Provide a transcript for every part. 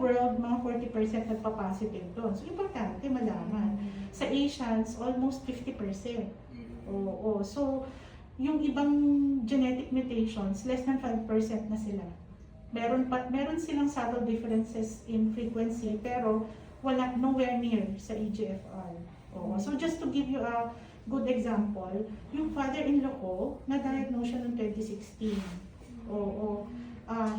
world, mga 40% nagpa-positive doon. So, importante malaman. Sa Asians, almost 50%. Oo. So, yung ibang genetic mutations, less than 5% na sila. Meron silang subtle differences in frequency, pero nowhere near sa EGFR. Oo. So, just to give you a good example, yung father-in-law ko, na-diagnose siya noong 2016. Oo.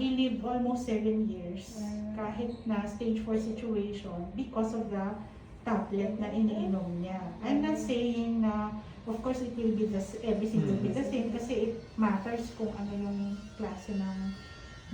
He lived almost 7 years kahit na stage 4 situation because of the tablet na iniinom niya. I'm not saying na of course it will be everything will be the same kasi it matters kung ano yung klase ng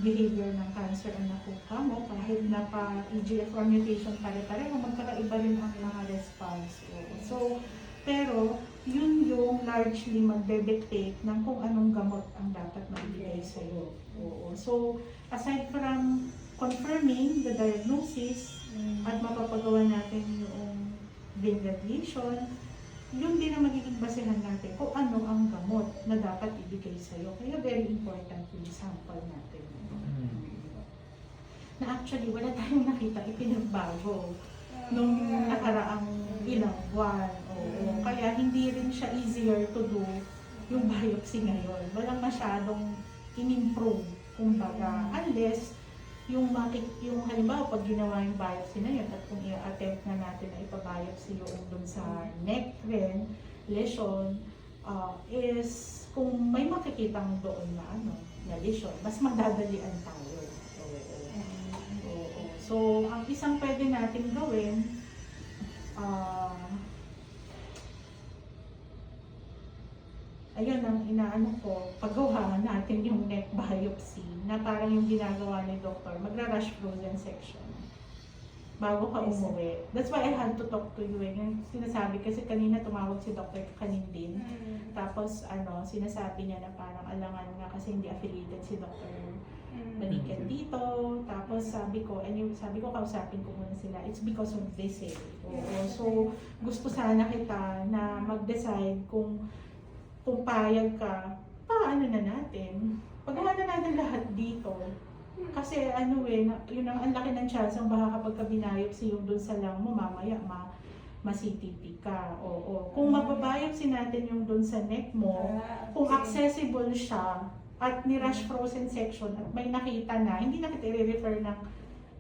behavior ng cancer ang nakuha mo kahit na pa EGFR mutation pare-pareho magkakaiba rin ang mga response. So pero yun yung largely magbe-dictate ng kung anong gamot ang dapat maibigay sa'yo. Oo. So, aside from confirming the diagnosis at mapapagawa natin yung vein radiation, yun din ang magiging basehan natin kung ano ang gamot na dapat ibigay sa'yo. Kaya very important yung sample natin. Na actually, wala tayong nakita ipinagbago nung nakaraang ilang buwan. Oo. Kaya hindi rin siya easier to do yung biopsy ngayon. Walang masyadong in-improve, kumbaga, unless yung halimbawa pag ginawa yung biopsy na yun at kung i-attempt na natin na ipabiopsy yung dun sa neck vein lesion, is kung may makikitang doon na lesion, mas madadalian tayo. So, ang isang pwede natin gawin, ayun ang inaano ko, paggawa natin yung neck biopsy na parang yung ginagawa ni doctor, magra-rush frozen section bago ka umuwi. That's why I had to talk to you. Yung sinasabi, kasi kanina tumawag si Dr. Kanindin. Tapos sinasabi niya na parang alangan nga kasi hindi affiliated si Dr. Balikan dito. Tapos sabi ko kausapin ko muna sila. It's because of this Oo. So gusto sana kita na mag-decide kung payag ka, paano na natin. Pagawa na natin lahat dito. Kasi yun ang laki ng chance ang baka kapag ka-biopsy yung dun sa lung mo, mamaya ma-CTP ka. Oo. Kung mababiopsy natin yung dun sa neck mo, kung accessible siya, at ni-rush frozen section at may nakita na, hindi na kita i-refer ng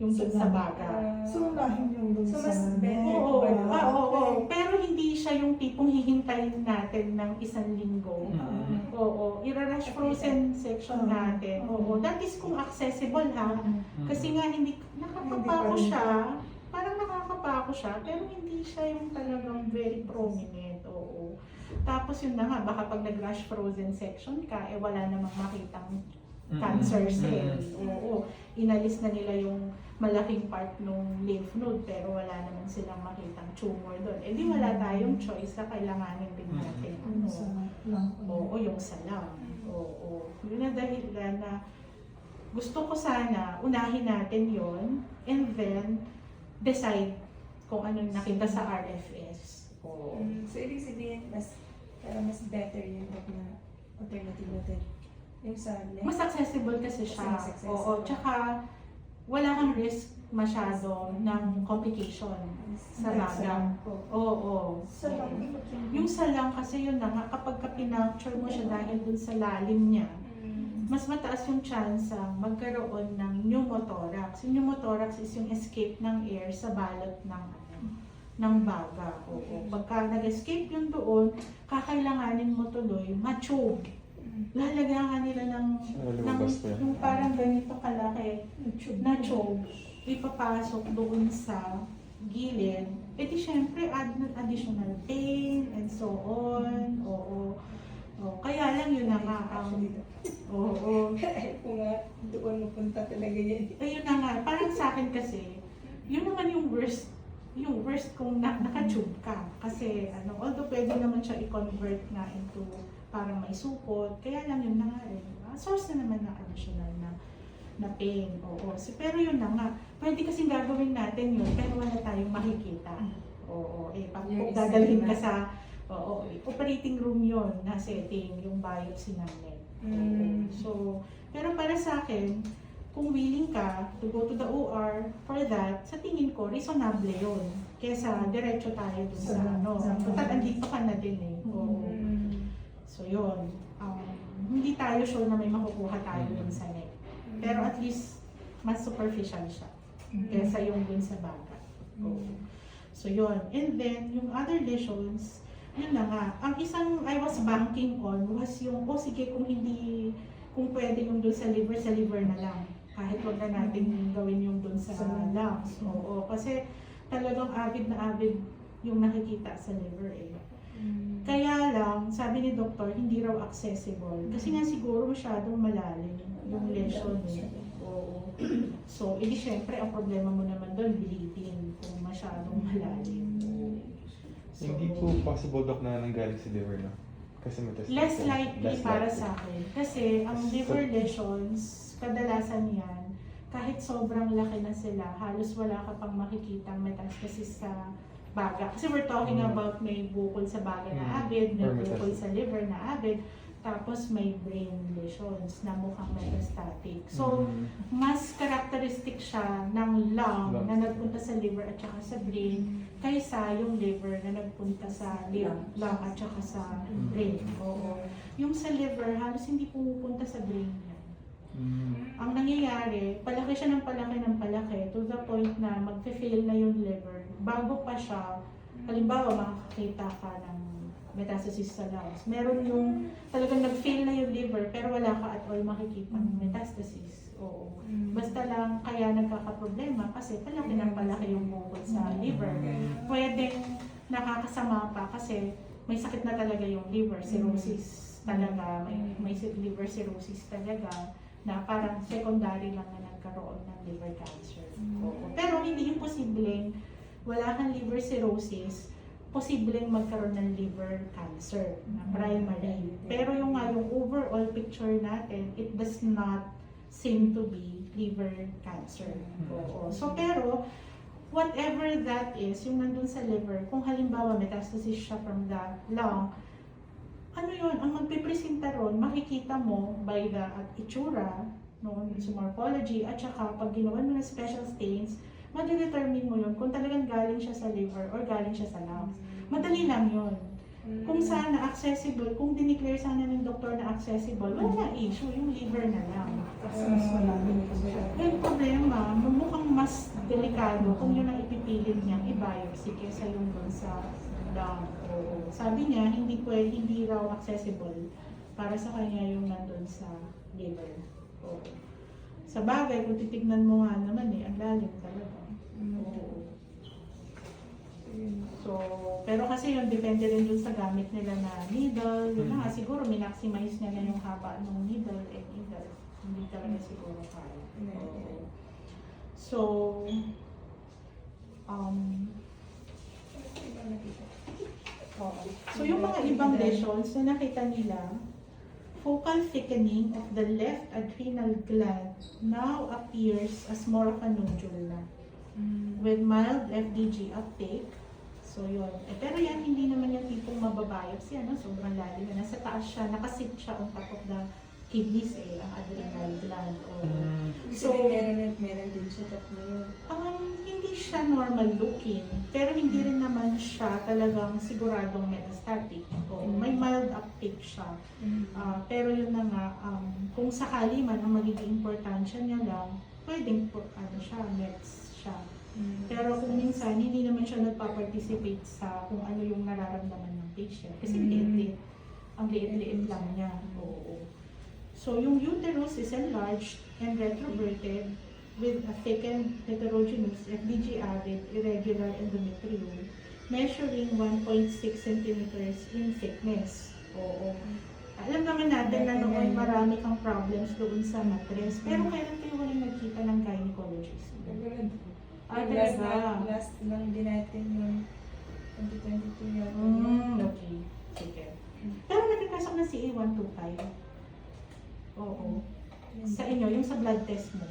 yung dun sa baga. So, unahin yung dun sa... mas better. Oo. Pero hindi siya yung tipong hihintayin natin ng 1 linggo. Oo. I-rush frozen section natin. Oo. That is kung accessible ha. Kasi nga hindi nakakapako siya. Parang nakakapako siya. Pero hindi siya yung talagang very prominent. Oo. Tapos yun na nga, baka pag nag-rush frozen section ka, wala namang makitang cancer cell. Oo. Inalis na nila yung malaking part ng lymph node, pero wala naman silang makitang tumor doon. Di wala tayong choice na kailanganin din natin. Oo, yung sa lung. Oo. Yun na dahilan na gusto ko sana unahin natin yon and then decide kung anong nakita sa RFS. So, ibig sabihin, mas better yung na alternative. Yung sa neck. Mas accessible kasi siya. Mas accessible. Oo. Tsaka, wala kang risk masyado ng complication sa lung. Oo. Sa lung. Yung sa lung kasi yun na nga, kapag pinuncture mo siya dahil dun sa lalim niya, mas mataas yung chance magkaroon ng pneumothorax. Yung pneumothorax is yung escape ng air sa balot ng baga. Oo. Pagka nag-escape yun doon, kakailanganin mo tuloy ma-tube. Lalagyan nila ng yung parang ganito kalaki na tube, ipapasok doon sa gilid. Di syempre additional pain and so on. Oo. Kaya lang yun na nga oo. Kung nga doon mapunta talaga yan. Ayun na nga, parang sa akin kasi, yun naman yung worst kung naka-tube ka. Kasi although pwede naman siya i-convert na into parang may supot, kaya lang yun na nga rin. Source na naman ng additional na pain. Oo. Pero yun na nga, pwede kasing gagawin natin yun, pero wala tayong makikita. Oo. Kung dadalhin ka sa operating room yun na setting, yung biopsy namin. So, pero para sa akin, kung willing ka to go to the OR for that, sa tingin ko, reasonable yun. Kesa diretso tayo dun sa ano. Total, andito ka na din eh. Oo. So yun. Hindi tayo sure na may makukuha tayo dun sa neck. Pero at least, mas superficial siya. Kesa yung dun sa baga. Oo. So yun. And then, yung other lesions, yun na nga. Ang isang I was banking on was yung, sige, kung pwede yung dun sa liver na lang. Kahit wag na natin gawin yung dun sa lungs. Oo. Kasi talagang avid yung nakikita sa liver eh. Kaya lang, sabi ni doktor, hindi raw accessible. Kasi nga siguro masyadong malalim yung lesion eh. Oo. So, edi syempre, ang problema mo naman doon, bleeding. Kung masyadong malalim. So, Hindi po possible, Doc, na nanggaling sa liver, no? Kasi less likely para sa akin. Kasi ang liver lesions, kadalasan yan, kahit sobrang laki na sila, halos wala ka pang makikitang metastasis sa baga. Kasi we're talking about may bukol sa baga na avid, may bukol sa liver na avid, tapos may brain lesions na mukhang metastatic. So, mas characteristic siya ng lung na nagpunta sa liver at saka sa brain kaysa yung liver na nagpunta sa lung at saka sa brain. Oo. Yung sa liver, halos hindi pumupunta sa brain yan. Ang nangyayari, palaki siya ng palaki to the point na mag-fail na yung liver. Bago pa siya, halimbawa makakita ka ng metastasis sa lungs. Meron yung talagang nag-fail na yung liver pero wala ka at all makikita ng metastasis. Oo. Basta lang kaya nagkakaproblema kasi palaki ng palaki yung bukol sa liver. Pwedeng nakakasama pa kasi may sakit na talaga yung liver, cirrhosis talaga, may liver cirrhosis talaga na parang secondary lang na nagkaroon ng liver cancer. Oo. Pero hindi imposibleng wala kang liver cirrhosis, posibleng magkaroon ng liver cancer na primary. Pero yung overall picture natin, it does not seem to be liver cancer. Oo. So pero, whatever that is, yung nandun sa liver, kung halimbawa metastasis siya from the lung, ano yun, ang magpipresenta ron, makikita mo by the itsura, no, sa morphology, at saka pag ginawa mo ng special stains, ma-determine mo yun kung talagang galing siya sa liver or galing siya sa lungs. Madali lang yun. Kung sana accessible, kung dineclare sana ng doktor na accessible, wala issue, yung liver na lang. Kasi mas malalim kasi siya. Yung problema, mukhang mas delikado kung yun ang ipipilit niyang i-biopsy kesa yung doon sa lung. Sabi niya, hindi raw accessible para sa kanya yung nandun sa liver. Oo. Sa bagay, kung titignan mo nga naman ang lalim talaga. Oo. So, pero kasi yun, depende rin dun sa gamit nila na needle. Yun na nga, siguro minaksimized niya na yung haba ng needle and needle. Hindi talaga siguro kaya. Oo. So, so yung mga ibang lesions na nakita nila, focal thickening of the left adrenal gland now appears as more of a nodule na with mild FDG uptake. So yun. Pero yan, hindi naman yung tipong mababiopsy, sobrang lalim na. Nasa taas siya, nakasit siya on top of the kidneys ang adrenal gland. So, meron din siya tatlo yun. Hindi siya normal looking, pero hindi rin naman siya talagang siguradong metastatic. May mild uptake siya. Pero yun na nga, kung sakali man ang magiging importansya niya lang, pwedeng mets siya. Pero kung minsan, hindi naman siya nagpa-participate sa kung ano yung nararamdaman ng patient. Kasi liit-liit. Ang liit-liit lang niya. Oo. So, yung uterus is enlarged and retroverted with a thickened heterogeneous FDG-avid irregular endometrium measuring 1.6 centimeters in thickness. Oo. Alam naman natin na noon marami kang problems doon sa mattress. Pero kailan kayo walang nagkita ng gynecologist? Talaga. Last lang din natin yung 2022 yata. Okay. Sige. Pero nagkakasok na si A125. Oo. Sa inyo, yung sa blood test mo.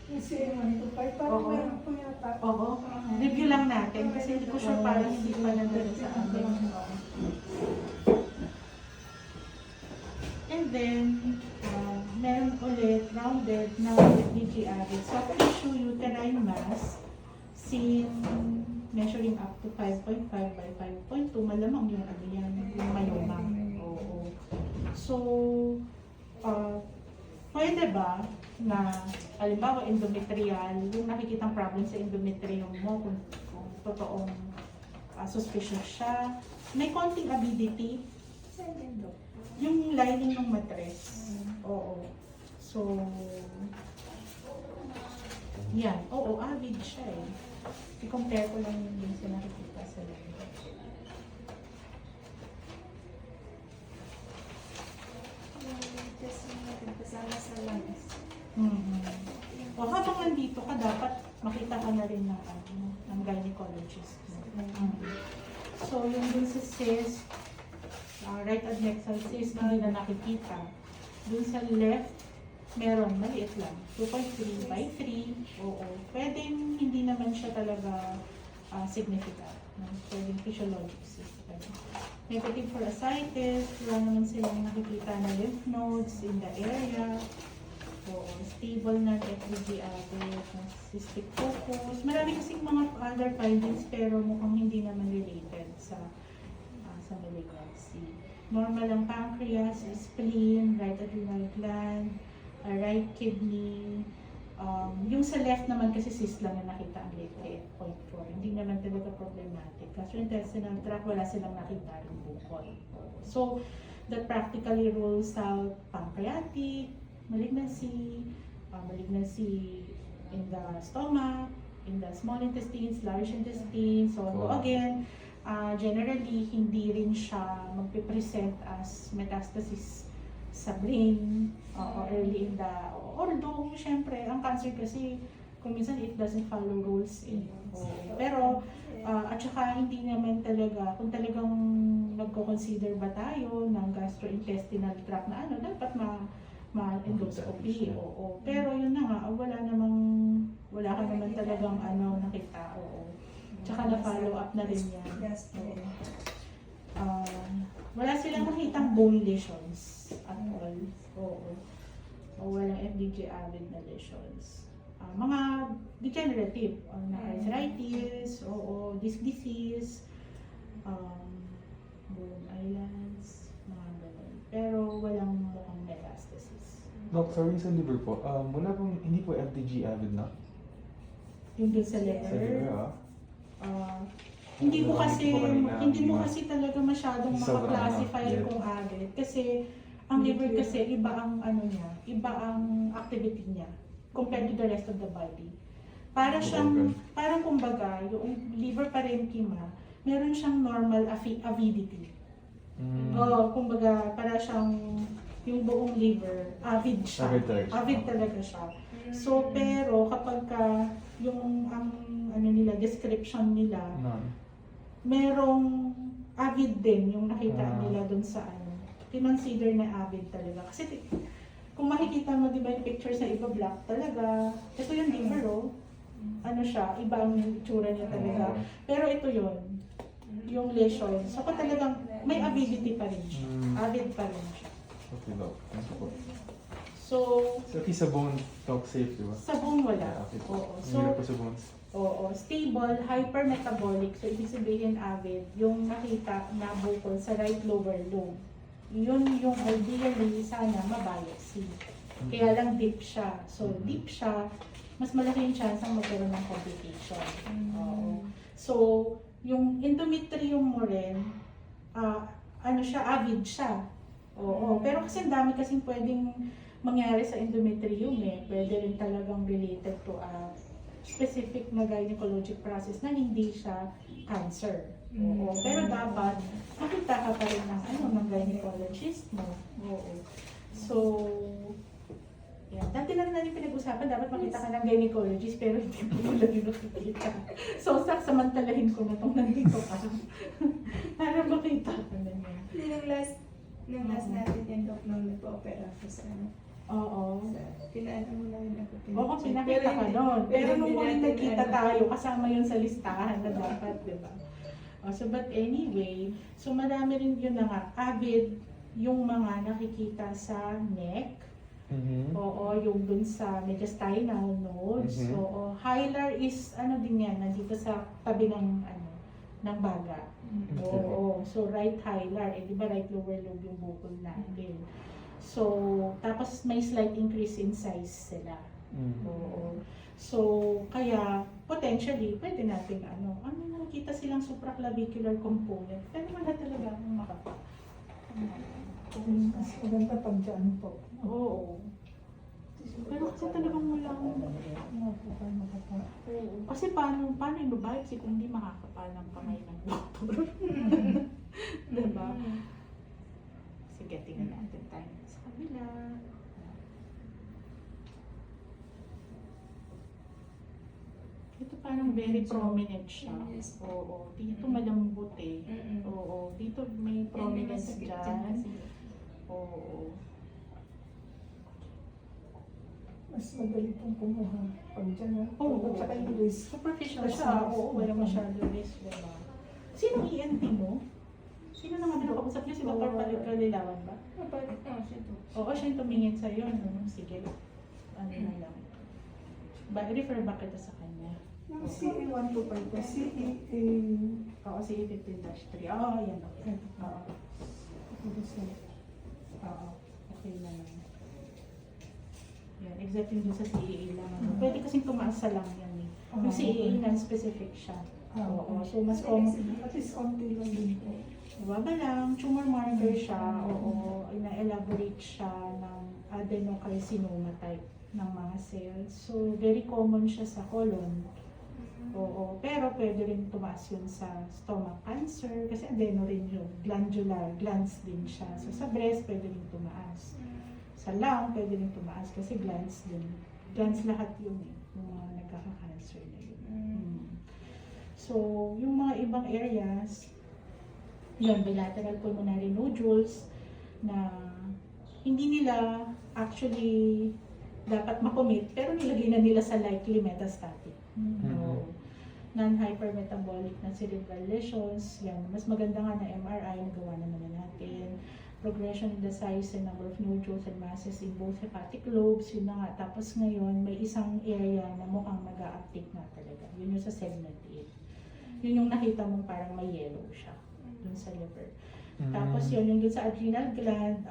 Kasi yung 125, parang meron po yata. Oo. Review lang natin kasi hindi ko sure parang hindi pa nandun sa amin. And then, meron ulit round compounded na FDG avid. So, tissue uterine mass, seen measuring up to 5.5 by 5.2, malamang yung ano yan, yung myoma. Oo. So, pwede ba na, halimbawa, endometrial, yung nakikitang problem sa endometrium mo, kung totoong suspicious siya, may konting avidity, Saan din, Dok? yung lining ng mattress. Oo. So, yan. Oo, avid siya eh. I-compare ko lang yung sa nakikita sa lining. Kasi natin kasama sa lungs. O habang nandito ka, dapat makita ka na rin ng gynecologist. So, yung dun sa cyst, right adnexal cyst, hindi na nakikita. Dun sa left, meron, maliit lang. 2.3 by 3. Oo. Pwedeng hindi naman siya talaga significant. Pwedeng physiologic cyst. Negative for ascites, wala naman silang nakikita na lymph nodes in the area. Oo, stable na FDG avid, cystic focus. Marami kasing mga other findings pero mukhang hindi naman related sa malignancy. Normal ang pancreas, spleen, right adrenal gland, right kidney. Yung sa left naman kasi cyst lang na nakita ang liit, 0.4. Hindi naman talaga problematic. Gastrointestinal tract, wala silang nakita rin bukol. So, that practically rules out pancreatic, malignancy in the stomach, in the small intestines, large intestines. So, again, generally, hindi rin siya magpipresent as metastasis sa brain or early in the, although, syempre, ang cancer kasi, kung minsan it doesn't follow rules in. Pero, at saka hindi naman talaga, kung talagang nagko-consider ba tayo ng gastrointestinal tract na dapat ma-endoscopy. Oo. Pero yun na nga, wala ka naman talagang nakita. Oo. Tsaka na-follow up na rin yan. Wala silang nakitang bone lesions at all. Oo. O walang FDG avid na lesions. Mga degenerative, na arthritis, disc disease, bone islands, mga ganun. Pero walang mukhang metastasis. Doc, sorry sa liver po. Wala pong, hindi po FDG avid na? Yung dun sa Sa liver, liver, hindi mo kasi talaga masyadong Sobrang maka-classify yeah. kung avid kasi ang liver kasi iba ang iba ang activity niya compared to the rest of the body. Para siyang parang kumbaga yung liver parenchyma, meron siyang normal avidity. Kumbaga para siyang yung buong liver avid siya. Avid talaga siya. So pero kapag yung ang nila description nila, merong avid din yung nakita nila dun sa kinonsider na avid talaga. Kasi kung makikita mo, di ba yung picture sa iba black talaga, ito yung liver siya, iba ang itsura niya talaga. Pero ito yung lesion. So kung talagang may avidity pa rin siya. Avid pa rin siya. Okay, Doc. Thank you po. So, Okay, sa bone, Doc, safe, di ba? sa bone wala. Yeah, okay. Oo. Ang So, hirap po sa bones. stable, hypermetabolic. So, ibig sabihin avid, yung nakita na bukol sa right lower lobe. Yun yung ideally sana mabiopsy. Kaya lang deep siya. So, deep siya, mas malaki yung chance ang magkaroon ng complication. Oo. So, yung endometrium mo rin, avid siya. Oo. Pero kasi ang dami kasing pwedeng mangyari sa endometrium Pwede rin talagang related to a specific na gynecologic process na hindi siya cancer. Oo. Pero dapat makita ka pa rin ng gynecologist mo. Oo. So, yan. Dati lang natin pinag-usapan, dapat makita ka ng gynecologist pero hindi mo lang yung nakikita. So, samantalahin ko na itong nandito ka. Para makita ka na niya. Nung last natin yan, Dok, nung nagpa-opera ako sa Oo. Pinaano mo namin ako. Oo, pinakita ka nun. Pero nung muling nagkita tayo, kasama yun sa listahan na dapat, di ba? So, but anyway, so marami rin yun na nga, avid yung mga nakikita sa neck, Oo, yung dun sa mediastinal nodes. Mhm. Oo, hilar is ano din yan, nandito sa tabi ng ng baga. Oo, so right hilar, di ba right lower lobe yung bukol natin. So, tapos may slight increase in size sila. Oo. So, kaya potentially pwede nating nakikita silang supraclavicular component. Pero wala talaga akong makapa. Mas maganda pag dyan po. Oo. Pero kasi talagang wala akong Makapa. Oo. Kasi paano yung babae kasi kung hindi makakapal ng kamay ng doktor. Diba? Sige, tingnan natin tayo sa kabila. Ito parang very prominent siya. Yes. Oo. Dito malambot eh. Oo. Dito may prominence dyan. Oo. Mas madali pong kumuha pag dyan. Oo. At saka yung risk. Superficial siya. Oo. Wala masyado risk. Diba? Sino ENT mo? Sino naman pinapag-usap niyo? Si Dr. Kalilawan ba? Oo, siya yung tumingin sa'yo. No? Sige. Ano na lang. Refer ba kita sa kanya? Yung CA125 po, CA... Oo, si 15-3. Oo, yan. Okay. Oo. Oo. Okay na lang. Yan, exactly dun sa CAA lang. Pwede kasing tumaas sa lang yan eh. Yung CAA non-specific siya. Oo, so mas common. At least konti lang din po. Baba lang, tumor marker siya. Oo, ina-elaborate siya ng adenocarcinoma type ng mga cells. So, very common siya sa colon. Oo, pero pwede rin tumaas yun sa stomach cancer kasi adeno rin yun. Glandular, glands din siya. So, sa breast pwede rin tumaas. Sa lung pwede rin tumaas kasi glands din. Glands lahat yun eh, yung mga nagkaka-cancer na yun. So, yung mga ibang areas, yun, bilateral pulmonary nodules na hindi nila actually dapat makomit pero nilagay na nila sa likely metastatic. Oo. Non-hypermetabolic na cerebral lesions, yan. Mas maganda nga na MRI, nagawa na naman natin. Progression in the size and number of nodules and masses in both hepatic lobes, yun na nga. Tapos ngayon, may isang area na mukhang mag-a-uptake na talaga. Yun yung sa segment 8. Yun yung nakita mong parang may yellow siya dun sa liver. Tapos yun, yung dun sa adrenal gland,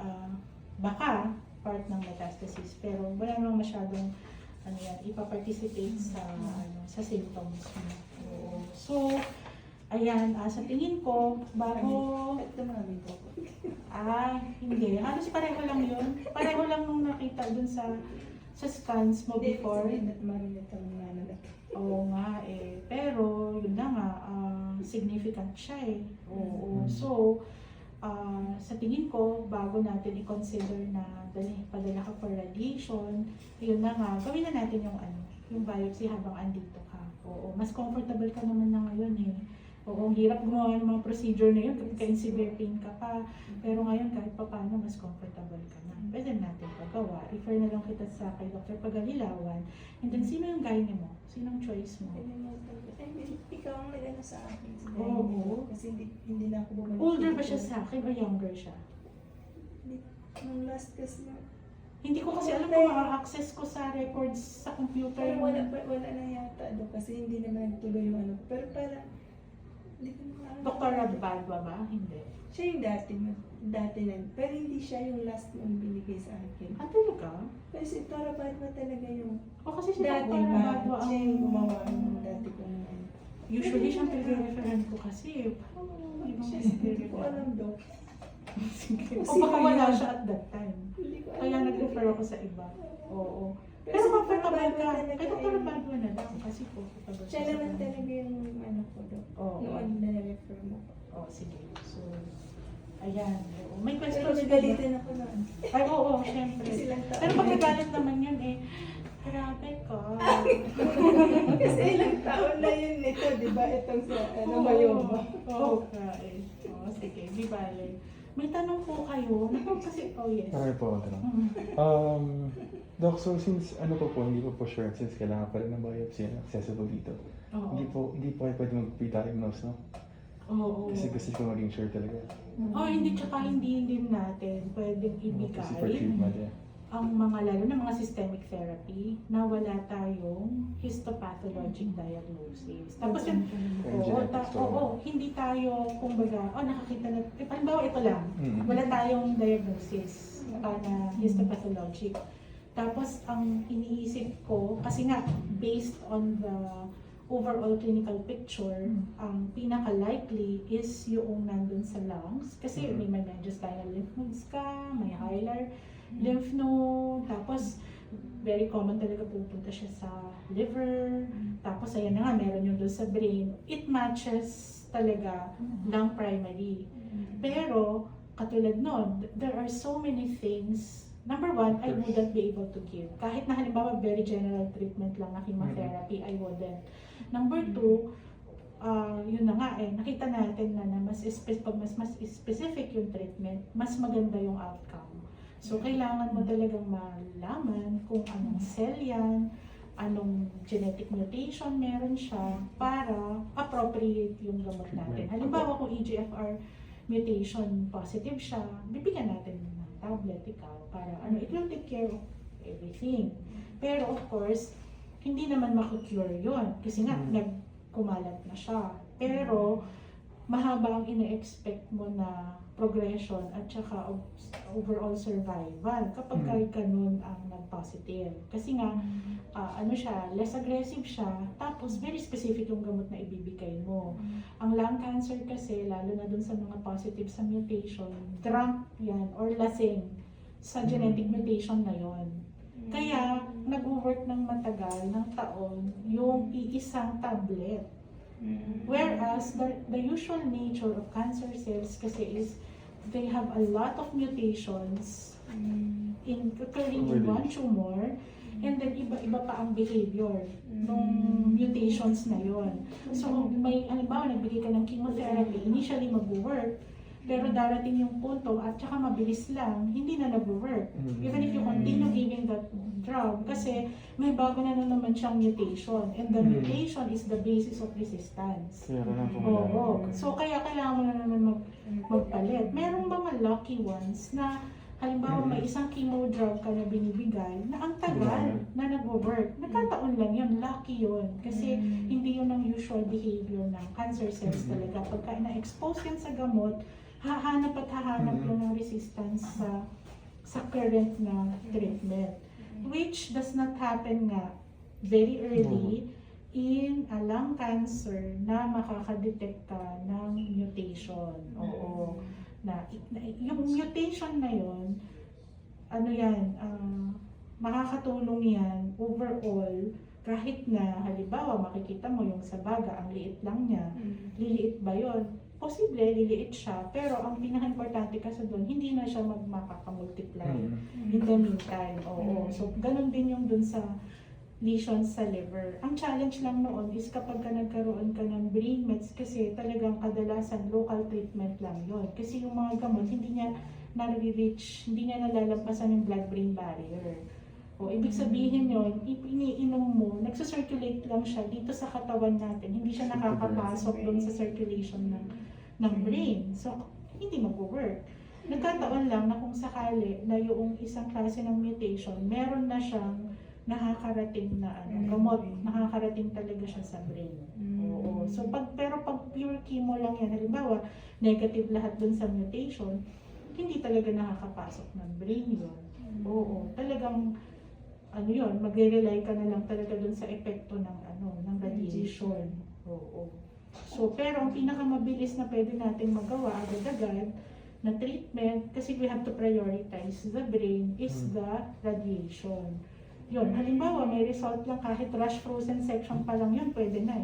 baka part ng metastasis, pero wala namang masyadong ipa-participate sa symptoms mo. Oo. So, ayan, sa tingin ko, bago, hindi, halos pareho lang yun. Pareho lang nung nakita dun sa scans mo before. Oo nga eh. Pero, yun na nga, significant siya eh. Oo. So, sa tingin ko, bago natin i-consider na padala ka for radiation, yun na nga, gawin na natin yung biopsy habang andito ka. Oo. Mas comfortable ka naman na ngayon eh. Oo, ang hirap gumawa ng mga procedure na yun kapag in severe pain ka pa. Pero ngayon, kahit pa paano, mas comfortable ka na. Pwede natin pagawa. Refer na lang kita sa kay Dr. Pagalilawan. And then, sino yung gynae mo? Sinong choice mo? Ikaw ang nagano sa akin. Oo. Kasi hindi na ako bumalik. Older ba siya sa akin o younger siya? Nung last kasi na. Hindi ko kasi alam kung ma-access ko sa records sa computer. Pero wala na yata doon kasi hindi naman nagtuloy yung Pero parang, hindi ko naman. Dr. Rabadwa ba? Hindi. Siya yung dati na. Pero hindi siya yung last nung binigay sa akin. Talaga? Kasi Dr. Rabadwa talaga yung O kasi si Dr. dati Rabadwa siya yung gumawa ng dati ko naman. Usually siyang pinag-referan ko kasi. Hindi ko alam doon. Sige. O baka wala siya at that time. Kaya nag-refer ako sa iba. Oo. Pero comfortable ka. Kay Dr. Rabadwa na lang kasi po. Siya naman talaga yung ko doon. Oo. Noon na refer mo. Oh, sige. So, ayan. Oo. May Pero questions nagalitin ako noon. Ay, oo, syempre. Kasi lang taon. Pero pag nagalit naman yun eh, grabe ka. Kasi ilang taon na yun nito, di ba? Itong sa Oo, oo, eh. Oo, sige, di bale. May tanong po kayo. Kasi, yes. Parang po ako tanong. Doc, so since hindi ko po sure since kailangan pa rin ng biopsy accessible dito. Oo. Hindi po kayo pwede mag-pre-diagnose, no? Oo. Kasi gusto ko maging sure talaga. Hindi, tsaka hindi din natin pwedeng Kasi for ibigay. treatment, ang mga lalo na mga systemic therapy na wala tayong histopathologic diagnosis. Tapos yun, hindi tayo, kumbaga, nakakita na, halimbawa ito lang, wala tayong diagnosis na histopathologic. Tapos ang iniisip ko, kasi nga, based on the overall clinical picture, ang pinaka-likely is yung nandun sa lungs. Kasi may mediastinal lymph nodes ka, may hilar lymph node, tapos very common talaga pupunta siya sa liver, tapos ayan na nga, meron yung doon sa brain. It matches talaga lung primary. Pero, katulad nun, there are so many things. Number one, I wouldn't be able to give. Kahit na halimbawa very general treatment lang na chemotherapy, I wouldn't. Number two, yun na nga nakita natin na pag mas specific yung treatment, mas maganda yung outcome. So, kailangan mo talagang malaman kung anong cell yan, anong genetic mutation meron siya para appropriate yung gamot natin. Halimbawa kung EGFR mutation positive siya, bibigyan natin ng tablet ikaw para it will take care of everything. Pero of course, hindi naman makukure yun kasi nga nagkumalat na siya. Pero mahaba ang ina-expect mo na progression at saka overall survival kapag kahit ganun ang nag-positive. Kasi nga, less aggressive siya, tapos very specific yung gamot na ibibigay mo. Ang lung cancer kasi, lalo na dun sa mga positive sa mutation, drunk yan or lasing sa genetic mutation na yon. Kaya, nag-work ng matagal, ng taon, yung iisang tablet. Whereas, the usual nature of cancer cells kasi is they have a lot of mutations occurring in one tumor, and then iba-iba pa ang behavior ng mutations na yon. So, may, halimbawa, nagbigay ka ng chemotherapy, initially mag-work, pero darating yung punto at saka mabilis lang, hindi na nag-work. Even if you continue giving that drug, kasi may bago na naman siyang mutation. And the mutation is the basis of resistance. Oo. So kaya kailangan mo na naman magpalit. Merong mga lucky ones na halimbawa may isang chemo drug ka na binibigay na ang tagal na nag-work. Nagkataon lang yun, lucky yun. Kasi hindi yun ang usual behavior ng cancer cells talaga. Pagka na-expose yan sa gamot, hahanap yun ng resistance sa current na treatment. Which does not happen nga very early in a lung cancer na makakadetect ka ng mutation. Oo. Yung mutation na yun, makakatulong yan overall kahit na halimbawa makikita mo yung sa baga, ang liit lang niya, liliit ba yun? Posible, liliit siya, pero ang pinaka-importante kasi doon, hindi na siya makaka-multiply in the meantime. Oo. So, ganun din yung doon sa lesions sa liver. Ang challenge lang noon is kapag nagkaroon ka ng brain mets, kasi talagang kadalasan local treatment lang yon. Kasi yung mga gamot, hindi niya nare-reach, hindi niya nalalampasan yung blood-brain barrier. O, ibig sabihin yun, iniinom mo, nagsa-circulate lang siya dito sa katawan natin, hindi siya nakakapasok doon sa circulation ng brain. So, hindi mag-work. Nagkataon lang na kung sakali na yung isang klase ng mutation, meron na siyang nakakarating na gamot, nakakarating talaga siya sa brain. Oo. So, pero pag pure chemo lang yan, halimbawa, negative lahat dun sa mutation, hindi talaga nakakapasok ng brain yun. Oo. Talagang magre-rely ka na lang talaga dun sa epekto ng radiation. Oo. So, pero ang pinakamabilis na pwede natin magawa agad-agad na treatment, kasi we have to prioritize the brain, is the radiation. Yun, halimbawa may result lang kahit rush frozen section pa lang yun, pwede na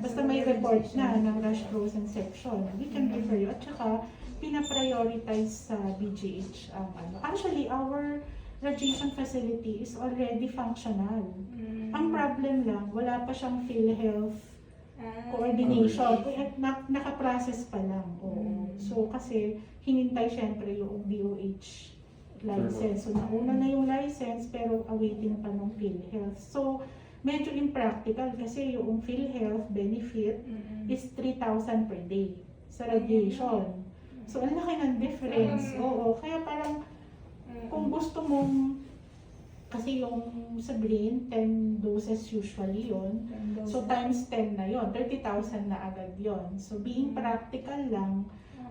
Basta may report na ng rush frozen section, we can refer you. At saka, pina-prioritize sa BGH Actually, our radiation facility is already functional. Ang problem lang, wala pa siyang PhilHealth coordination. Naka-process pa lang. Oo. So, kasi hinintay syempre yung DOH license. So, nauna na yung license pero awaiting pa ng PhilHealth. So, medyo impractical kasi yung PhilHealth benefit is 3,000 per day sa radiation. So, ang laki ng difference. Oo. Kaya parang kung gusto mong Kasi yung sa brain, 10 doses usually yon. So times 10 na yon, 30,000 na agad yon. So being practical lang,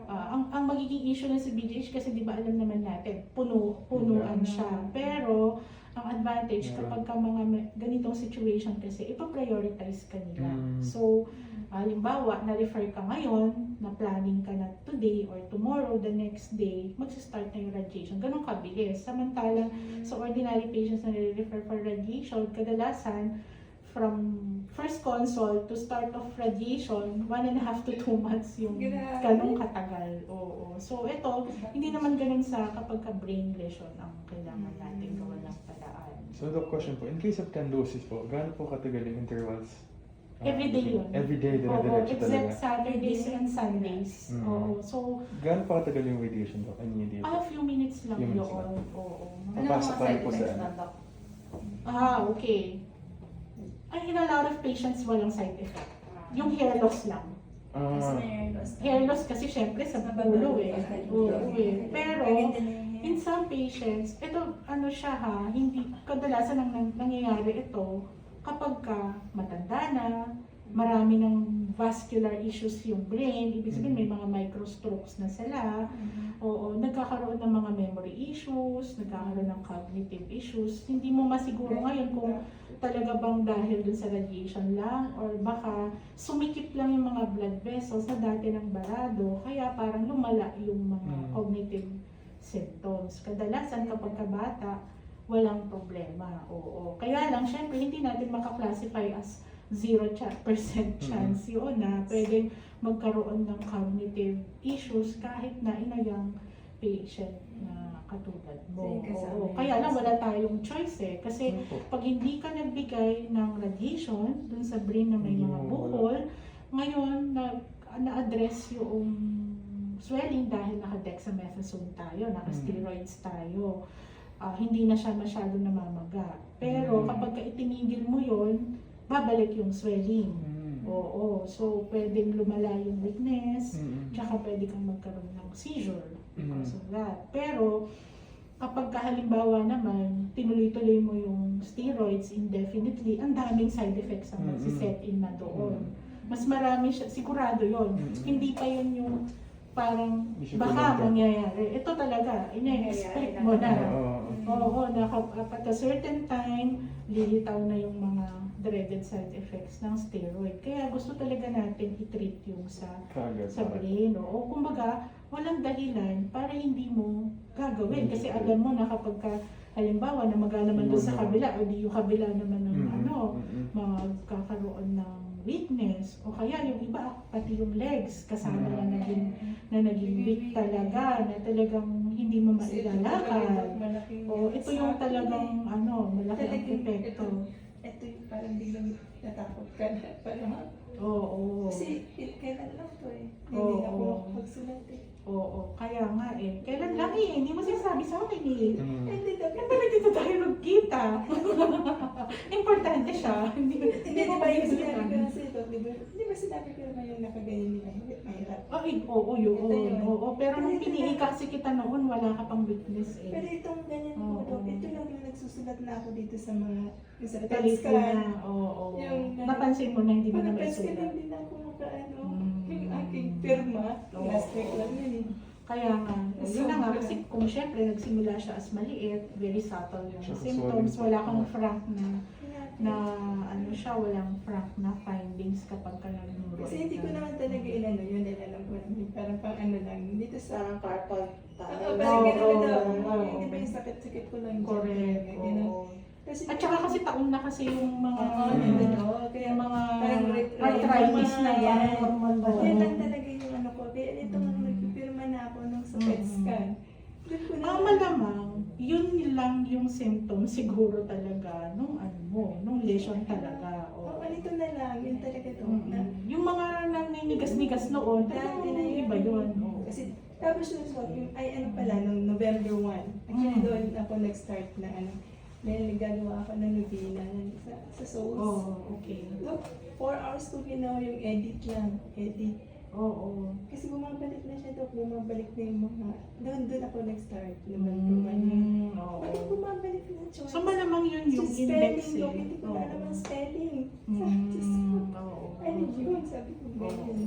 ang magiging issue ng sa BGH kasi di ba alam naman natin, punuan siya. Pero ang advantage kapag ka mga ganitong situation kasi, ipa-prioritize ka nila. So, halimbawa, na-refer ka ngayon, na planning ka na today or tomorrow, the next day, magsa-start na yung radiation. Ganun kabilis. Samantalang sa ordinary patients na nire-refer for radiation, kadalasan, from first consult to start of radiation, 1.5 to 2 months yung ganun katagal. Oo. So, ito, hindi naman ganun sa kapag ka brain lesion ang kailangan natin gawa ng paraan. So, the question po, in case of 10 doses po, gaano po katagal yung intervals? Everyday yun. Everyday, Oo, dire-diretso except talaga. Saturdays and Sundays. Mm. Oo. So, Gaano pa katagal yung radiation doc? Immediate? a few minutes lang Few yun. minutes lang. Oo. Papasok pa rin po sa ano? Okay. Ay, in a lot of patients, walang side effect. Yung hair loss lang. Hair loss kasi syempre sa ulo eh. Oo eh. Pero, in some patients, ito ano siya ha, hindi, kadalasan ang nangyayari ito kapag ka matanda na, marami ng vascular issues yung brain, ibig sabihin may mga microstrokes na sila, oo, nagkakaroon ng mga memory issues, nagkakaroon ng cognitive issues, hindi mo masiguro ngayon kung talaga bang dahil dun sa radiation lang or baka sumikip lang yung mga blood vessels na dati ng barado, kaya parang lumala yung mga cognitive symptoms. Kadalasan kapag kabata, walang problema. Oo. Kaya lang, syempre, hindi natin maka-classify as 0% chance yun na pwedeng magkaroon ng cognitive issues kahit na inayang patient na katulad mo. Oo. Kaya lang, wala tayong choice eh. Kasi pag hindi ka nagbigay ng radiation dun sa brain na may mga buhol, ngayon, na-address yung swelling dahil naka-dexamethasone tayo, naka-steroids tayo. Hindi na siya masyado namamaga. Pero kapag itinigil mo yon, babalik yung swelling. Oo. So, pwedeng lumala yung weakness, tsaka pwede kang magkaroon ng seizure because of that. Pero, kapag halimbawa naman, tinuloy-tuloy mo yung steroids indefinitely, ang daming side effects ang magsiset in na doon. Mas marami siya, sigurado yon. Hindi pa yun yung parang baka mangyayari. Ito talaga, ina-expect mo na. Oo, na at a certain time, lilitaw na yung mga dreaded side effects ng steroid. Kaya gusto talaga natin i-treat yung sa brain. O kumbaga, walang dahilan para hindi mo gagawin. Kasi alam mo na kapag ka, halimbawa, namaga naman doon sa kabila, o di yung kabila naman ng magkakaroon ng weakness, o kaya yung iba, pati yung legs, kasama na naging weak talaga, na talagang hindi mo mailalakad. O ito yung talagang malaki ang epekto. Ito yung parang biglang natakot ka na parang Oo. kasi kailan lang to eh. Hindi na ako magsulat eh. Oo, kaya nga eh. Kailan lang eh, hindi mo sinasabi sa akin eh. Hindi na Kaya dito tayo nagkita. Importante siya. Hindi mo ba yung sinabi sinabi ko na sa'yo, di ba sinabi ko naman yung nakaganyan nila, mahirap. Oo, yun. Oo, pero nung pinili kasi kita noon, wala ka pang weakness eh. Pero itong ganyan mo, Dok, ito lang yung nagsusulat na ako dito sa mga, yung sa Talit text ko na, oo. Napansin mo na hindi mo na may Kasi sulat. hindi na ako yung aking firma, last week lang yun eh. Kaya nga, yun na nga, kasi kung syempre nagsimula siya as maliit, very subtle yung symptoms, wala kang frank walang frank na findings kapag ka nag-neuro. Kasi hindi ko naman talaga inano yun, alam ko naman, parang pang ano lang, dito sa carpal tunnel. parang gano'n daw, Oo. hindi ba yung sakit-sakit ko lang dyan, Correct. gano'n. Oo. Kasi At saka kasi taon na kasi yung mga kaya yung mga parang arthritis na yan. Kaya lang talaga yung ano ko, kaya itong nagpipirma na ako nung sa PET scan. Doon ko na Malamang, yun lang yung symptom siguro talaga nung nung lesion talaga. Oo, ito na lang, yun talaga to. Na, Yung mga naninigas-nigas noon, dati na talagang yun. iba yun. Oo. Kasi tapos yung ano pala, nung November 1, actually doon ako nag-start na dahil gagawa ako ng novena sa souls. Okay. Look, 4 hours ko ginawa yung edit lang. Oo. Kasi bumabalik na siya, Dok. Bumabalik na yung mga... Doon ako nag-start. November 1 yun. Oo. Bakit bumabalik na siya? So malamang yun yung Sa index spelling, Dok. eh. Hindi ko na alam ang spelling. Oo. Ano yun? Sabi ko, ganyan.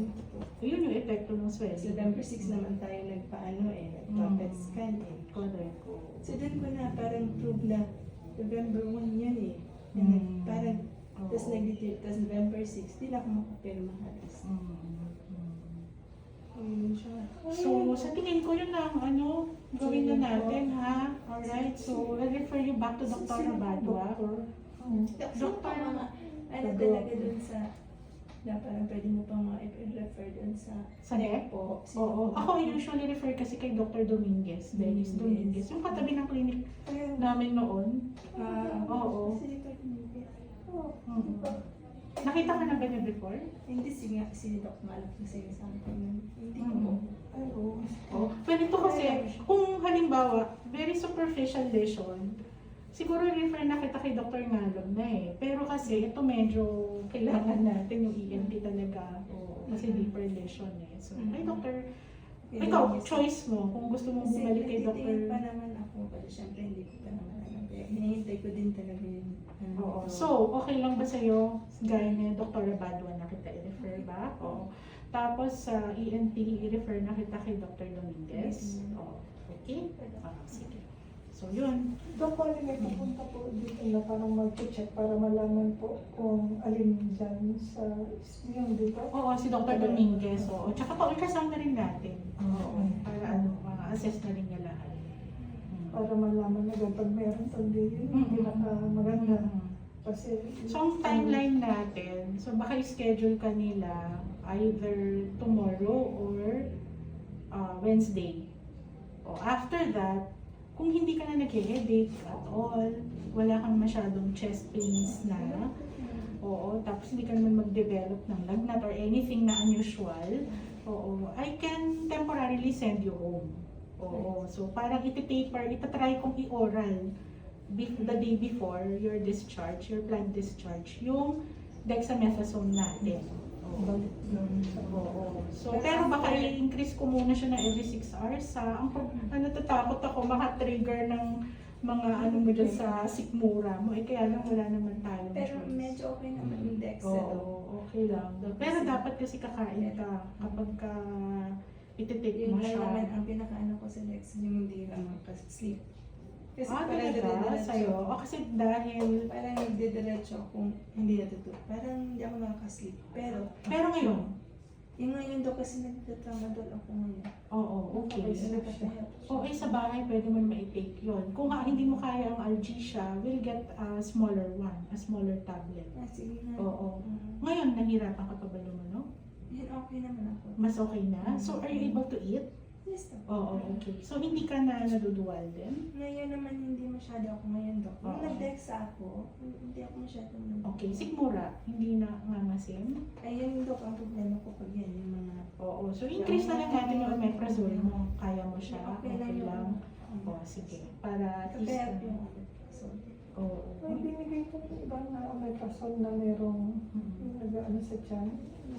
Yun yung epekto ng swelling. November 6 naman tayo nagpaano eh. Nag-PET scan eh. Correct. So doon ko na parang prove na November 1 yan eh. Parang, tapos nag-detail, tapos November 6, di na ako makapirma halos. Ayun siya. So, sa tingin ko yun ang gawin na natin ha. Alright, so I'll refer you back to Dr. Abadwa. Doktor mga, ano talaga dun sa, na parang pwede mo pang ma-refer dun sa Sa NEP? po. Oo. Ako usually refer kasi kay Dr. Dominguez, Dennis Dominguez. Yung katabi ng clinic namin noon. Oo. Kasi pwede mo. Nakita ka na ba niya before? Hindi si Doc Malak kasi sa akin. Hindi ko. Oh, pwede to kasi, kung halimbawa, very superficial lesion, siguro refer na kita kay Dr. Ngalog na eh. Pero kasi ito medyo kailangan natin yung ENT talaga. Kasi deeper lesion eh. So, kay Dr. Ikaw, choice mo kung gusto mong bumalik kay Dr. Kasi pa naman ako, pero syempre hindi ko pa naman alam. Kaya hinihintay ko din talaga yun. Oo. So, okay lang ba sa'yo, gaya ni Dr. Abadwa na kita i-refer ba? Oo. Tapos sa ENT, i-refer na kita kay Dr. Dominguez. Oo. Okay? Sige. So, yun. Doon po may pupunta po dito na parang mag-check para malaman po kung alin dyan sa yung dito. Oo, si Dr. Dominguez. Oo. Tsaka pa-ultrasound na rin natin. Oo. Para ma-assess na rin niya lahat. Para malaman na pag meron pandi hindi maganda. Kasi So, ang timeline natin, so baka i-schedule ka nila either tomorrow or Wednesday. O after that, kung hindi ka na nag-headache at all, wala kang masyadong chest pains na, oo, tapos hindi ka naman mag-develop ng lagnat or anything na unusual, oo, I can temporarily send you home. Oo, so parang itatry kong i-oral the day before your discharge, your planned discharge, yung dexamethasone natin. balik lang sa Oo. So, pero baka i-increase ko muna siya na every 6 hours. Natatakot ako maka-trigger ng mga mo dyan sa sikmura mo. Kaya lang wala naman tayong Pero choice. medyo okay naman yung Dexa. Oo, okay lang. Pero dapat kasi kakain ka kapag ka iti-take Yung mo lang siya. naman ang pinakaano ko sa Dexa, yung hindi lang makasleep. Kasi parang Talaga? dire-diretso. Sa'yo? O kasi dahil... Parang nagdidiretso akong hindi natutulog. Parang hindi ako nakaka-sleep. Pero ngayon, yung ngayon daw kasi nagtatramadol ako ngayon. oo, okay. Kasi nakapahap. O sa bahay, pwede mo naman i-take yun. Kung hindi mo kaya ang Algesia, we'll get a smaller one, a smaller tablet. Sige nga. Oo. Ngayon, nahirapan ka pa ba lumano? Yan, okay naman ako. Mas okay na? So, are you able to eat? Yes, Doc. Oo, okay. So, hindi ka na naduduwal din? Ngayon naman hindi masyado ako ngayon, Doc. Nung Oo. nag-dexa ako, hindi ako masyadong Okay. Sigmura, hindi na ngangasim? Ayun, Doc, ang problema ko pag yan, yung mga... Oo. So, increase na lang natin yung omeprazole mo. Kaya mo siya? Okay lang yung... Oo, sige. Para at least... Kaya yung... Oo. may binigay po ng ibang na omeprazole na merong Mhm. nag-ano sa tiyan.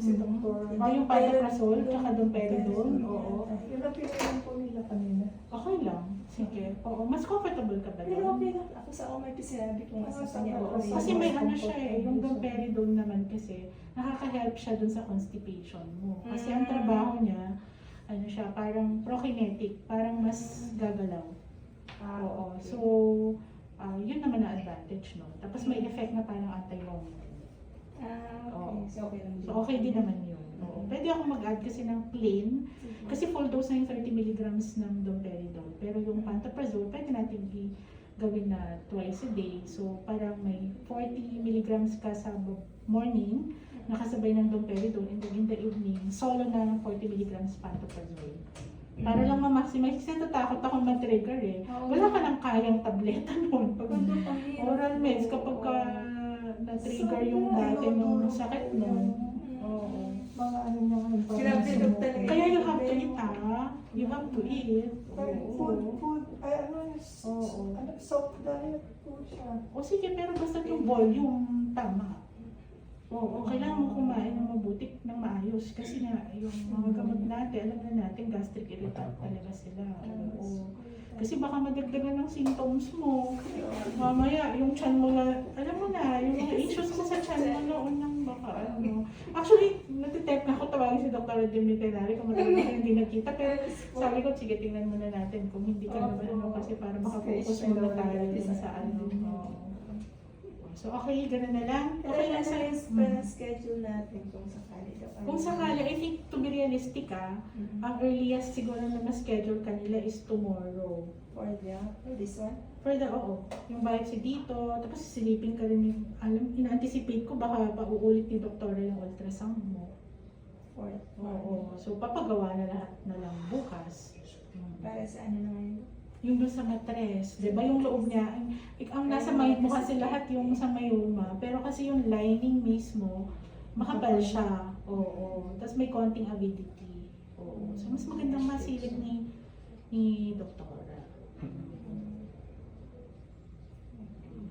Si Dr. Oh, yung pantoprazole, tsaka domperidone, oo. Yun ang pinailan po nila kanina. Okay lang. Sige. Oo, mas comfortable ka ba Pero doon? okay lang. Ako sa OMIP sinabi ko nga sa kanya. Oo, okay. Kasi may ano siya yung domperidone naman kasi, nakaka-help siya dun sa constipation mo. Kasi ang trabaho niya, ano siya, parang prokinetic, parang mas gagalaw. Oo. So, yun naman na advantage, no? Tapos may effect na parang anti-vomiting. Okay. So okay lang din. So, okay din naman yun. Oo. Pwede ako mag-add kasi ng plain, kasi full dose na yung 30 mg ng domperidone. Pero yung pantoprazole, pwede natin gawin na twice a day. So, parang may 40 mg ka sa morning, nakasabay ng domperidone, and then in the evening, solo na 40 mg pantoprazole. Para lang ma-maximize, kasi natatakot akong ma-trigger eh. Wala ka nang kayang tableta nun. Pag oral meds, kapag ka na-trigger yung dati nung sakit nun. Oo. Mga ano niya ngayon. Grabe, Dok, talaga. Kaya you have to eat, You have to eat. Food, ay ano, Oo. soft diet po siya. O sige, pero basta yung volume tama. Oo, kailangan mo kumain ng mabuti, ng maayos. Kasi nga, yung mga gamot natin, alam na natin, gastric irritant talaga sila. Oo. Kasi baka madagdagan ng symptoms mo. Mamaya, yung tiyan mo na, alam mo na, yung mga issues mo sa tiyan mo noon nang baka ano. Actually, natitep na ako tawagin si Dr. Dimitrari kung matagal na hindi nakita. Pero sabi ko, sige, tingnan muna natin kung hindi ka naman ano kasi para makafocus muna tayo dun sa ano. Oo. So, okay, gano'n na lang. Okay lang sa schedule natin kung sakali daw. Kung sakali, I think to be realistic ang earliest siguro na ma-schedule kanila is tomorrow. For this one? For the, yung biopsy dito, tapos silipin ka rin yung, ina-anticipate ko baka pauulit ni doktora yung ultrasound mo. Oo, so papagawa na lahat na lang bukas. Para sa ano naman? Yung doon sa matres, di ba yung loob niya, ang nasa mind mo kasi lahat yung sa myoma, pero kasi yung lining mismo, makapal siya. Oo. Tapos may konting avidity. Oo. So mas magandang masilip ni doktora.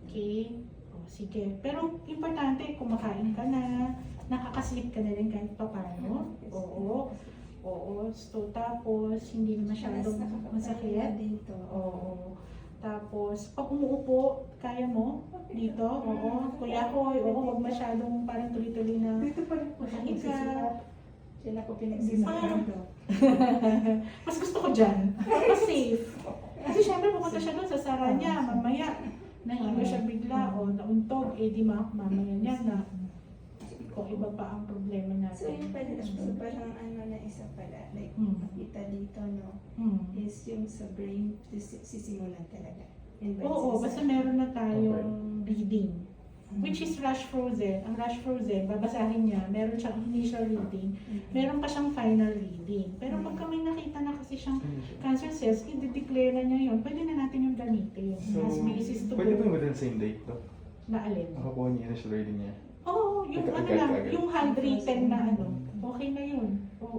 Okay? O, sige. Pero importante, kumakain ka na, nakakaslip ka na rin kahit pa paano. Oo. Oo. So, tapos, hindi na masyadong masakit. Dito. Oo. Tapos, pag umuupo, kaya mo dito? Oo. Kuya ko, huwag masyadong parang tuloy-tuloy na Dito pa rin po siya mahiga. nagsisikat. Diyan ako pinagsisikat. Mas gusto ko dyan. Mas safe. Kasi syempre pupunta siya doon sa sara niya. Mamaya, nahiga siya bigla o nauntog. Eh di mamaya niya na kung iba pa ang problema So natin. yun pala, so parang ano na isa pala, like makita dito no, is yung sa brain, sisimulan talaga. Oo, basta meron na tayong reading. Which is rush frozen. Ang rush frozen, babasahin niya, meron siyang initial reading, meron pa siyang final reading. Pero pagka may nakita na kasi siyang cancer cells, i-declare na niya yun, pwede na natin yung gamitin. So, As basis to pwede go ba within same date, no? na alin. Nakakuha niya initial reading niya. Oo, yung ano Agad, lang, agad. yung handwritten na ano, okay na yun. Oo,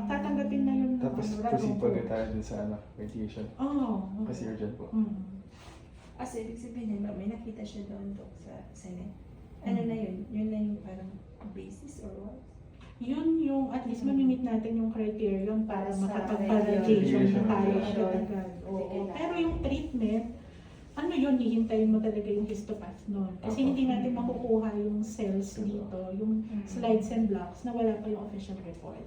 tatanggapin na yun. ng Tapos ano, proceed radong pa po. tayo dun sa radiation. Oo. Kasi urgent po. Kasi ibig sabihin, ba, may nakita siya doon sa Senate. Ano na yun? Yun na yung parang basis or what? Yun yung, at least mamimit natin yung criterion para Para sa makapag-radiation na tayo radiation. agad-agad. Oo. Sige, Pero yung treatment, ano yun, hihintayin mo talaga yung histopath nun. Kasi hindi natin makukuha yung cells dito, yung slides and blocks na wala pa yung official report.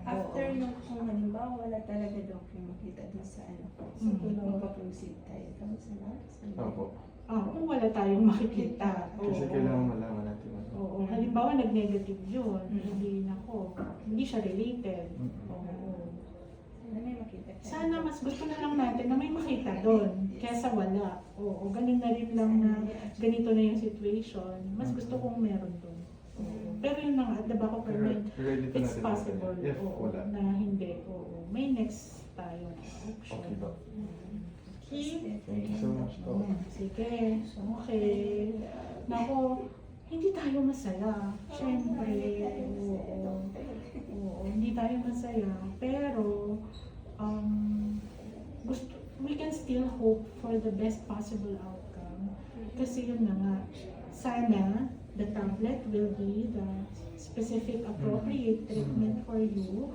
After nung kung halimbawa wala talaga daw yung makita doon sa ano, so magpa-proceed tayo doon sa next. Opo. Kung wala tayong makikita. Kasi Oo. kailangan malaman natin. Oo. Halimbawa, nag-negative yun. Hindi hindi siya related. Oo. Sana may makita tayo. Sana mas gusto na lang natin na may makita doon kesa wala. Oo, ganun na rin lang na ganito na yung situation. Mas gusto kong meron doon. Oo. Pero yun na nga, at the back of our mind, Ready pa it's natin. possible. If Oo, wala. na hindi. Oo. May next tayo na option. Okay ba? Okay. Thank you so much po. Sige. Okay. Nako, hindi tayo masaya. Siyempre. Oo. Oo, hindi tayo masaya. Pero, we can still hope for the best possible outcome. Kasi yun na nga, sana the tablet will be the specific appropriate treatment for you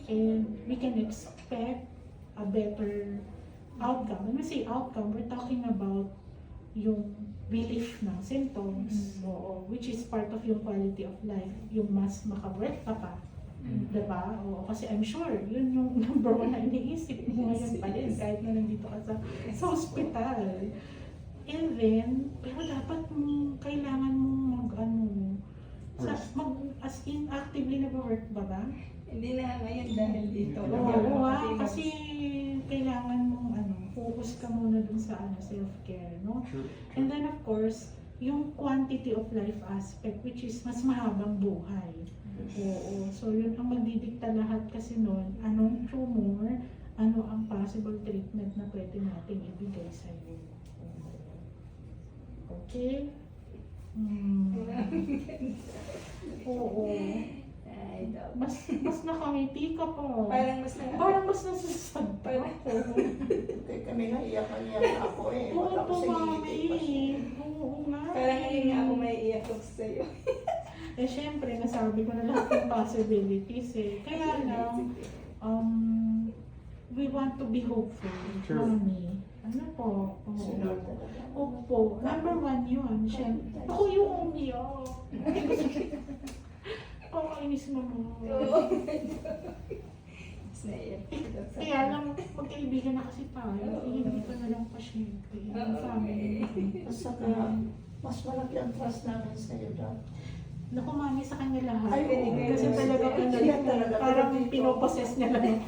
and we can expect a better outcome. When we say outcome, we're talking about yung relief ng symptoms, which is part of yung quality of life, yung mas makawork ka pa. Diba? Oo, kasi I'm sure, yun yung number one na iniisip mo ngayon pa rin, kahit na nandito ka sa hospital. And then, pero dapat kailangan mong as in actively nag-work ba? Hindi na ngayon dahil dito. Oo, kasi kailangan mong focus ka muna dun sa self-care, no? True. And then of course, yung quantity of life aspect, which is mas mahabang buhay. Oo. So yun ang magdidikta lahat kasi nun, anong tumor, ano ang possible treatment na pwede nating ibigay sa iyo. Okay? Oo. Ay, daw. Mas nakangiti ka pa. Parang mas nasasad pa ako. Kami naiyak-iyak ako eh. Oo Wala po, ko sa mami. Oo nga. Parang ngayon nga ako may iyak sa'yo. Eh, syempre, nasabi ko na lahat ng possibilities eh. Kaya lang, we want to be hopeful, Sure. Mami. Ano po? Oo. Sunod talaga. Opo, number one yun. Syempre, ako yung umiyak. Pakainis naman. Kaya lang, magkaibigan na kasi tayo. Hindi ka na lang pasyente. Ang family. At saka, mas malaki ang trust namin sa iyo, Doc. Naku, Mami, sa kanya lahat. Ay, oo. Kasi talaga Siya talaga, parang pero dito. pinoposes niya lang.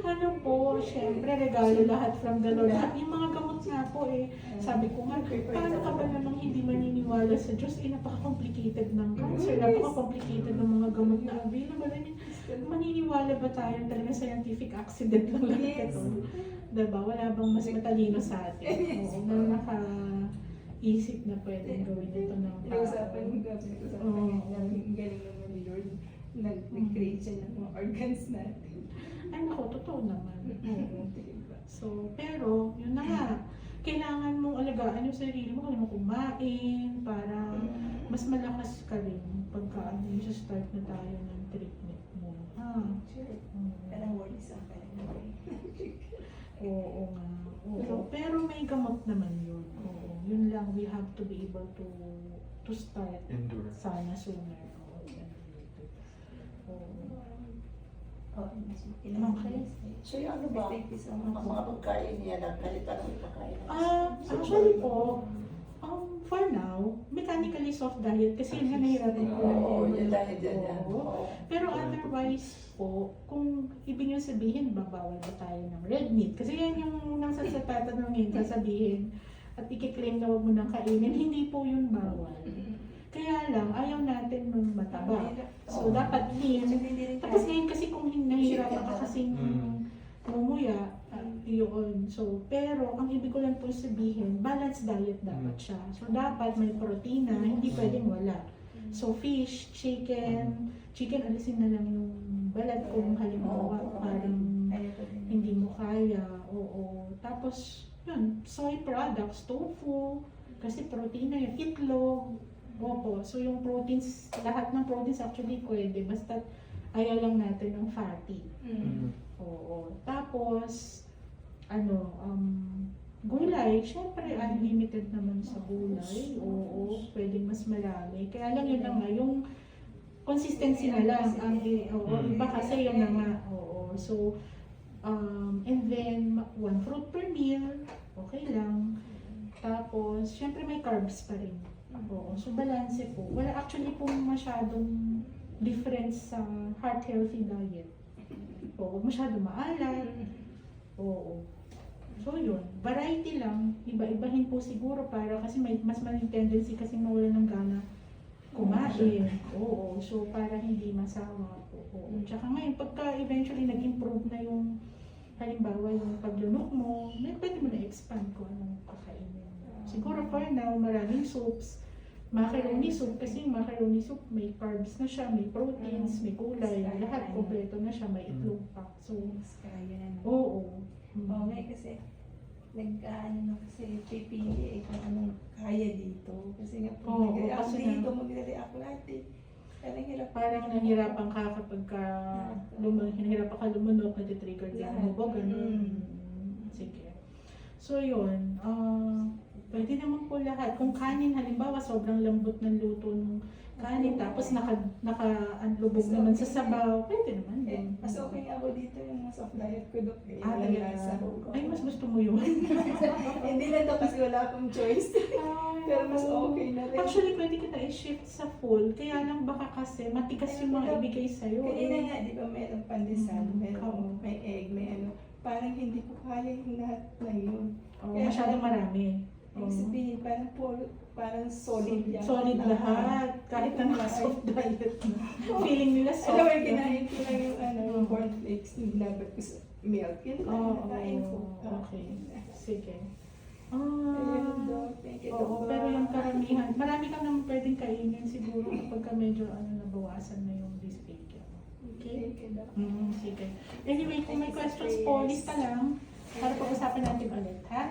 Ano po, syempre, regalo lahat from the Lord. At yung mga gamot nga po eh, sabi ko nga, paano ka ba namang hindi maniniwala sa Diyos? Eh, napaka-complicated ng cancer, napaka-complicated ng mga gamot na available. I mean, maniniwala ba tayo talaga scientific accident lang lahat ito? Diba? Wala bang mas matalino sa atin? Oo, na naka-isip na pwedeng gawin ito ng Pinag-usapan mo tao. gabi, usapan Oo. niya, ang galing naman ni Lord. Nag-create siya ng mga organs natin. Ay, naku, totoo naman. Oo. So, pero, yun na nga. Kailangan mong alagaan yung sarili mo, kailangan mo kumain, para mas malakas ka rin pagka start na tayo ng treatment mo. Ha? Sure. Mm. Parang worry sa akin. Oo nga. Oo. Pero may gamot naman yun. Oo. Yun lang, we have to be able to start Endure. sana sooner. Oo. Oo. Okay. So, yung ano ba? Thank you so Ang much. mga pagkain niya na kahit anong ipakain. Actually po, for now, mechanically soft diet kasi yun nga nahirapan ko. Oo, yun dahil dyan yan. Oo. Oo. Pero otherwise po, kung ibig nyo sabihin, babawal ba tayo ng red meat? Kasi yan yung nasa sapatan ng ngayon, sasabihin at ikiklaim na huwag mo nang kainin, hindi po yun bawal. Kaya lang, ayaw natin ng mataba. So, dapat lean. Tapos ngayon kasi kung nahihirapan ka kasing mumuya, yun. So, pero ang ibig ko lang po sabihin, balanced diet dapat siya. So, dapat may protina, hindi pwedeng wala. So, fish, chicken, alisin na lang yung balat kung halimbawa parang hindi mo kaya. Oo. Tapos, yun, soy products, tofu, kasi protina yun, itlog. Opo. So, yung proteins, lahat ng proteins actually pwede, basta ayaw lang natin ng fatty. Oo. Tapos, gulay, syempre unlimited naman sa gulay. Oo, pwedeng mas marami. Kaya lang yun na nga, yung consistency na lang. Oo, iba kasi yun na nga. Oo. So, and then, 1 fruit per meal, okay lang. Tapos, syempre may carbs pa rin. Oo, so balance po. Wala actually pong masyadong difference sa heart healthy diet. Oo, masyadong maalat. Oo. So yun, variety lang, iba-ibahin po siguro para kasi mas may tendency kasi mawala ng gana kumain. Oo, so para hindi masawa po. Oo. Tsaka ngayon, pagka eventually nag-improve na yung halimbawa yung paglunok mo, may pwede mo na-expand kung anong kakainin. Siguro for now, maraming soups, macaroni soup, kasi yung macaroni soup may carbs na siya, may proteins, may gulay, lahat kompleto na siya, may itlog pa. So, oo. Oo nga kasi nag-ano na kasi pipili kung anong kaya dito. Kasi nga Oo, pag nag-react kasi dito, mag-react lahat eh. Parang nahihirapan ka kapag nahihirapan ka lumunok, natitrigger din mo ba, ganun. Sige. So yun, pwede naman po lahat. Kung kanin, halimbawa, sobrang lambot ng luto ng kanin, tapos naka-anlubog naman sa sabaw, pwede naman din. Mas okay nga ako dito yung soft diet ko doon. Talaga. Ay, mas gusto mo yun. Hindi lang daw kasi wala akong choice. Pero mas okay na rin. Actually, pwede kita i-shift sa full. Kaya lang baka kasi matigas yung mga ibigay sa'yo. Kanina nga, di ba meron pandesal, Oo. meron may egg, may ano. Parang hindi ko kaya yung lahat na yun. Masyadong marami. Ibig sabihin, parang solid yan. Solid lahat. Kahit na naka-soft diet na. Feeling nila soft. Alam mo, kinain ko lang yung yung cornflakes, nilabat ko sa milk. Yun lang, nakain ko. Okay. Sige. Ayun, Doc. Thank you, Oo, Doc. pero yung karamihan, marami kang naman pwedeng kainin siguro kapag medyo nabawasan na yung dysphagia. Okay? Thank you, Doc. Sige. Anyway, kung may questions po, lista lang para pag-usapan natin ulit, ha?